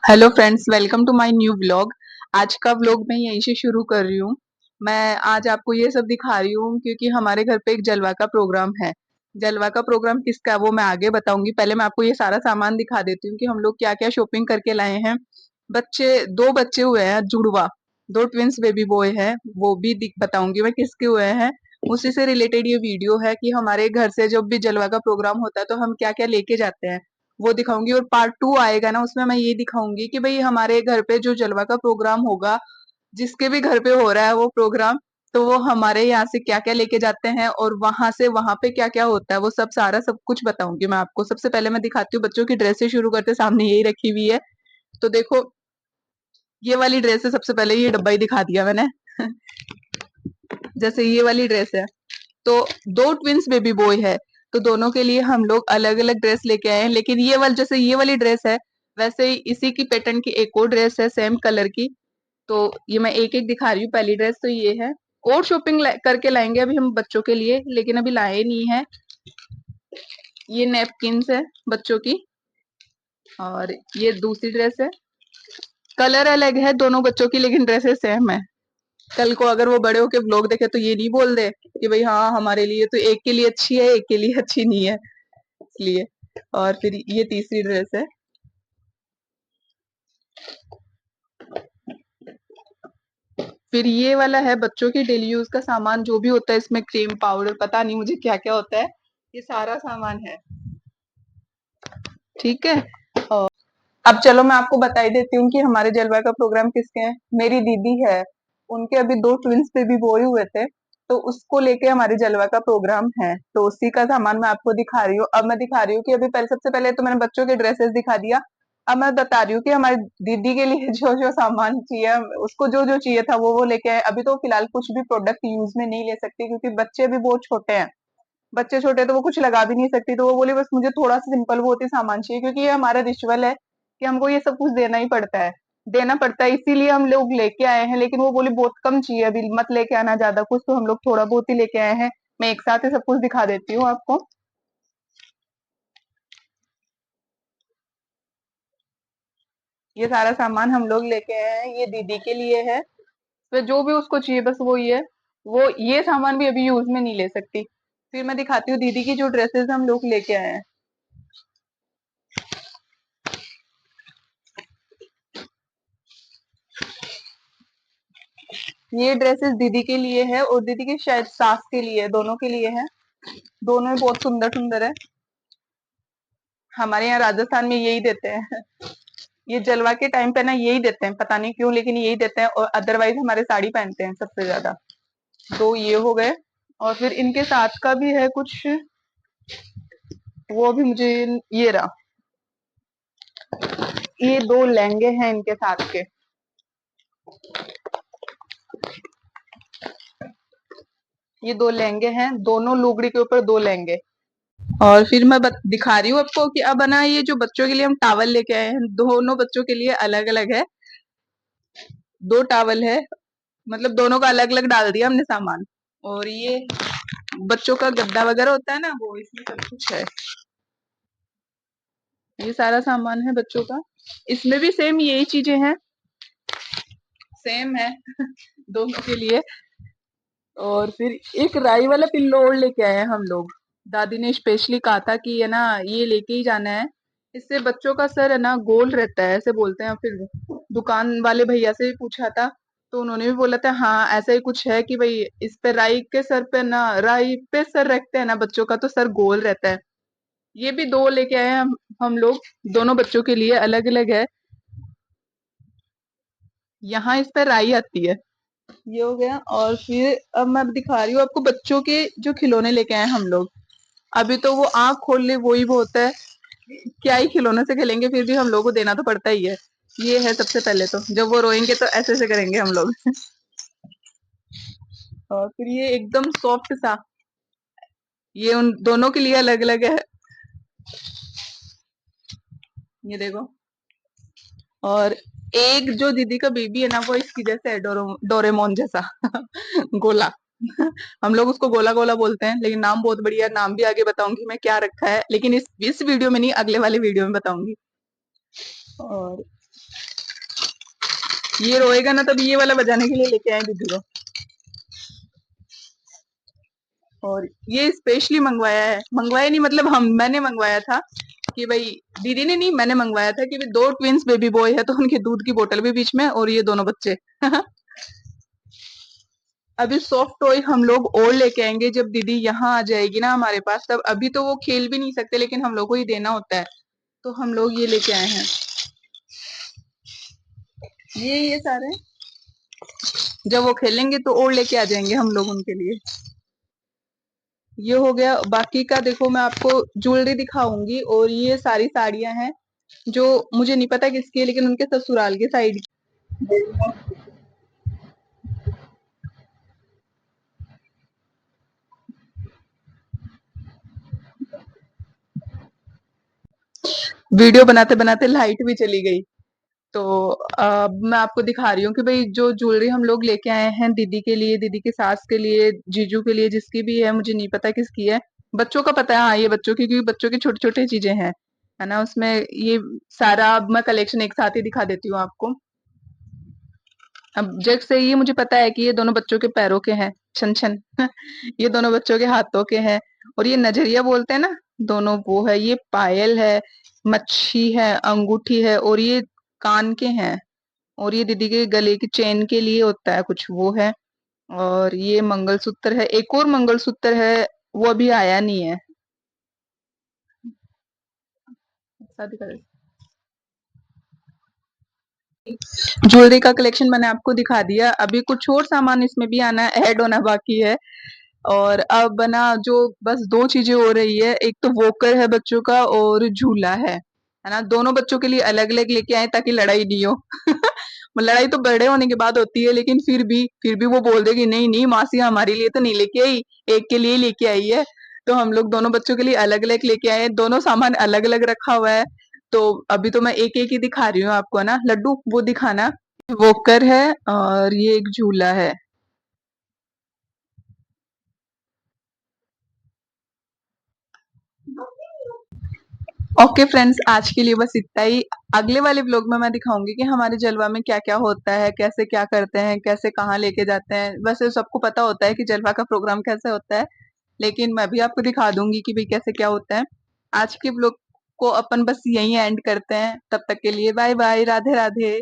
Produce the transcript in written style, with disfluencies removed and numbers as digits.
Hello friends, welcome to my new vlog. आज का vlog मैं यहीं से शुरू कर रही हूँ। मैं आज आपको ये सब दिखा रही हूँ क्योंकि हमारे घर पे एक जलवा का प्रोग्राम है। जलवा का प्रोग्राम किसका है वो मैं आगे बताऊंगी। पहले मैं आपको ये सारा सामान दिखा देती हूँ कि हम लोग क्या क्या शॉपिंग करके लाए हैं। दो बच्चे हुए हैं जुड़वा, दो ट्विंस बेबी बॉय है, वो भी बताऊंगी मैं किसके हुए हैं। उसी से रिलेटेड ये वीडियो है कि हमारे घर से जब भी जलवा का प्रोग्राम होता है तो हम क्या क्या लेके जाते हैं वो दिखाऊंगी। और पार्ट 2 आएगा ना, उसमें मैं ये दिखाऊंगी कि भाई हमारे घर पे जो जलवा का प्रोग्राम होगा, जिसके भी घर पे हो रहा है वो प्रोग्राम, तो वो हमारे यहाँ से क्या क्या लेके जाते हैं और वहां से वहां पे क्या क्या होता है वो सब सारा सब कुछ बताऊंगी मैं आपको। सबसे पहले मैं दिखाती हूँ बच्चों की ड्रेस से शुरू करते, सामने यही रखी हुई है। तो देखो, ये वाली ड्रेस है। सबसे पहले ये डब्बा ही दिखा दिया मैंने। जैसे ये वाली ड्रेस है, तो दो ट्विंस बेबी बॉय है, तो दोनों के लिए हम लोग अलग अलग ड्रेस लेके आए हैं। लेकिन ये वाली, जैसे ये वाली ड्रेस है, वैसे ही इसी की पैटर्न की एक और ड्रेस है सेम कलर की। तो ये मैं एक एक दिखा रही हूँ। पहली ड्रेस तो ये है। और शॉपिंग करके लाएंगे अभी हम बच्चों के लिए, लेकिन अभी लाए नहीं है। ये नैपकिन्स है बच्चों की। और ये दूसरी ड्रेस है, कलर अलग है दोनों बच्चों की लेकिन ड्रेसेस सेम है। कल को अगर वो बड़े होके व्लॉग देखे तो ये नहीं बोल दे कि भाई हाँ हमारे लिए तो एक के लिए अच्छी है एक के लिए अच्छी नहीं है, इसलिए। और फिर ये तीसरी ड्रेस है। फिर ये वाला है बच्चों की डेली यूज का सामान, जो भी होता है इसमें, क्रीम पाउडर, पता नहीं मुझे क्या क्या होता है, ये सारा सामान है। ठीक है। और अब चलो मैं आपको बता ही देती हूँ कि हमारे जलवा का प्रोग्राम किसके हैं। मेरी दीदी है, उनके अभी दो ट्विंस बेबी बॉय हुए थे, तो उसको लेके हमारे जलवा का प्रोग्राम है, तो उसी का सामान मैं आपको दिखा रही हूँ। अब मैं दिखा रही हूँ कि अभी पहले, सबसे पहले तो मैंने बच्चों के ड्रेसेस दिखा दिया। अब मैं बता रही हूँ कि हमारी दीदी के लिए जो जो सामान चाहिए, उसको जो जो चाहिए था वो लेके आए। अभी तो फिलहाल कुछ भी प्रोडक्ट यूज में नहीं ले सकती क्योंकि बच्चे भी बहुत छोटे हैं। बच्चे छोटे तो वो कुछ लगा भी नहीं सकती, तो वो बोली बस मुझे थोड़ा सा सिंपल बहुत ही सामान चाहिए, क्योंकि ये हमारा रिचुअल है कि हमको ये सब कुछ देना ही पड़ता है। देना पड़ता है, इसीलिए हम लोग लेके आए हैं। लेकिन वो बोली बहुत कम चाहिए, अभी मत लेके आना ज्यादा कुछ, तो हम लोग थोड़ा बहुत ही लेके आए हैं। मैं एक साथ ही सब कुछ दिखा देती हूँ आपको। ये सारा सामान हम लोग लेके आए हैं, ये दीदी के लिए है। तो जो भी उसको चाहिए बस वो ये, वो ये सामान भी अभी यूज में नहीं ले सकती। फिर मैं दिखाती हूँ दीदी की जो ड्रेसेस हम लोग लेके आए हैं। ये ड्रेसेस दीदी के लिए है और दीदी के शायद सास के लिए, दोनों के लिए है। दोनों ही बहुत सुंदर सुंदर है। हमारे यहाँ राजस्थान में यही देते हैं। ये जलवा के टाइम पे ना यही देते हैं, पता नहीं क्यों लेकिन यही देते हैं, और अदरवाइज हमारे साड़ी पहनते हैं सबसे ज्यादा। दो ये हो गए, और फिर इनके साथ का भी है कुछ, वो भी मुझे, ये रहा। ये दो लहंगे हैं इनके साथ के। ये दो लहंगे हैं, दोनों लुगड़ी के ऊपर दो लहंगे। और फिर मैं दिखा रही हूँ आपको कि अब है ना, ये जो बच्चों के लिए हम टावल लेके आए हैं, दोनों बच्चों के लिए अलग अलग है। दो टावल है, मतलब दोनों का अलग अलग डाल दिया हमने सामान। और ये बच्चों का गद्दा वगैरह होता है ना, वो इसमें सब कुछ है। ये सारा सामान है बच्चों का। इसमें भी सेम यही चीजें हैं, सेम है दोनों के लिए। और फिर एक राई वाला पिल्लो और लेके आए हैं हम लोग। दादी ने स्पेशली कहा था कि है ना, ये लेके ही जाना है, इससे बच्चों का सर है ना गोल रहता है, ऐसे बोलते हैं। फिर दुकान वाले भैया से भी पूछा था, तो उन्होंने भी बोला था हाँ ऐसा ही कुछ है कि भाई इस पे राई के सर पे ना, राई पे सर रखते हैं ना बच्चों का, तो सर गोल रहता है। ये भी दो लेके आए हैं हम लोग, दोनों बच्चों के लिए अलग अलग है। यहाँ इस पे राई आती है। ये हो गया। और फिर अब मैं दिखा रही हूँ आपको बच्चों के जो खिलौने लेके आए हम लोग। अभी तो वो आंख खोल ले वो ही बहुत है, क्या ही खिलौने से खेलेंगे, फिर भी हम लोग को देना तो पड़ता ही है। ये है सबसे पहले, तो जब वो रोएंगे तो ऐसे ऐसे करेंगे हम लोग। और फिर ये एकदम सॉफ्ट सा, ये उन दोनों के लिए अलग अलग है। ये देखो। और एक जो दीदी का बेबी है ना, वो इसकी जैसे है, डोरेमोन जैसा। गोला। हम लोग उसको गोला गोला बोलते हैं, लेकिन नाम बहुत बढ़िया, नाम भी आगे बताऊंगी मैं क्या रखा है, लेकिन इस वीडियो में नहीं, अगले वाले वीडियो में बताऊंगी। और ये रोएगा ना तब ये वाला बजाने के लिए लेके आए दीदी को। और ये स्पेशली मंगवाया नहीं मतलब हम मैंने मंगवाया था कि भाई दीदी ने नहीं मैंने मंगवाया था कि भाई 2 ट्विंस बेबी बॉय है तो उनके दूध की बोतल भी बीच में और ये दोनों बच्चे। अभी सॉफ्ट टॉय हम लोग और लेके आएंगे जब दीदी यहाँ आ जाएगी ना हमारे पास, तब अभी तो वो खेल भी नहीं सकते लेकिन हम लोग को ही देना होता है, तो हम लोग ये लेके आए हैं। ये सारे जब वो खेलेंगे तो और लेके आ जाएंगे हम लोग उनके लिए। ये हो गया, बाकी का देखो मैं आपको ज्वेलरी दिखाऊंगी और ये सारी साड़ियां हैं जो मुझे नहीं पता किसकी है लेकिन उनके ससुराल के साइड। वीडियो बनाते बनाते लाइट भी चली गई, तो अब मैं आपको दिखा रही हूँ कि भाई जो ज्वेलरी हम लोग लेके आए हैं दीदी के लिए, दीदी की सास के लिए, जीजू के लिए, जिसकी भी है मुझे नहीं पता किसकी है। बच्चों का पता है, हाँ ये बच्चों की, क्योंकि बच्चों की छोटी छोटी चीजें हैं, है ना उसमें। ये सारा अब मैं कलेक्शन एक साथ ही दिखा देती हूँ आपको। अब जैसे ये मुझे पता है कि ये दोनों बच्चों के पैरों के हैं, छन छन। ये दोनों बच्चों के हाथों के हैं। और ये नजरिया बोलते हैं ना, दोनों वो है। ये पायल है, मच्छी है, अंगूठी है, और ये कान के हैं। और ये दीदी के गले की चेन के लिए होता है कुछ, वो है। और ये मंगलसूत्र है, एक और मंगलसूत्र है, वो अभी आया नहीं है। शादी कर ज्वेलरी का कलेक्शन मैंने आपको दिखा दिया, अभी कुछ और सामान इसमें भी आना है, ऐड होना बाकी है। और अब ना जो बस 2 चीजें हो रही है, एक तो वॉकर है बच्चों का और झूला है ना? दोनों बच्चों के लिए अलग-अलग लेके आए ताकि लड़ाई नहीं हो। लड़ाई तो बड़े होने के बाद होती है लेकिन फिर भी वो बोल देगी नहीं-नहीं मासी हमारे लिए तो नहीं लेके आई, एक के लिए लेके आई है। तो हम लोग दोनों बच्चों के लिए अलग-अलग लेके आए हैं, दोनों सामान अलग-अलग रखा हुआ है। तो अभी तो मैं एक-एक ही दिखा रही हूँ आपको ना, लड्डू वो दिखाना। वॉकर है और ये एक झूला है। ओके फ्रेंड्स, आज के लिए बस इतना ही। अगले वाले व्लॉग में मैं दिखाऊंगी कि हमारे जलवा में क्या क्या होता है, कैसे क्या करते हैं, कैसे कहाँ लेके जाते हैं। वैसे सबको पता होता है कि जलवा का प्रोग्राम कैसे होता है, लेकिन मैं भी आपको दिखा दूंगी कि भाई कैसे क्या होता है। आज के व्लॉग को अपन बस यहीं एंड करते हैं, तब तक के लिए बाय बाय, राधे राधे।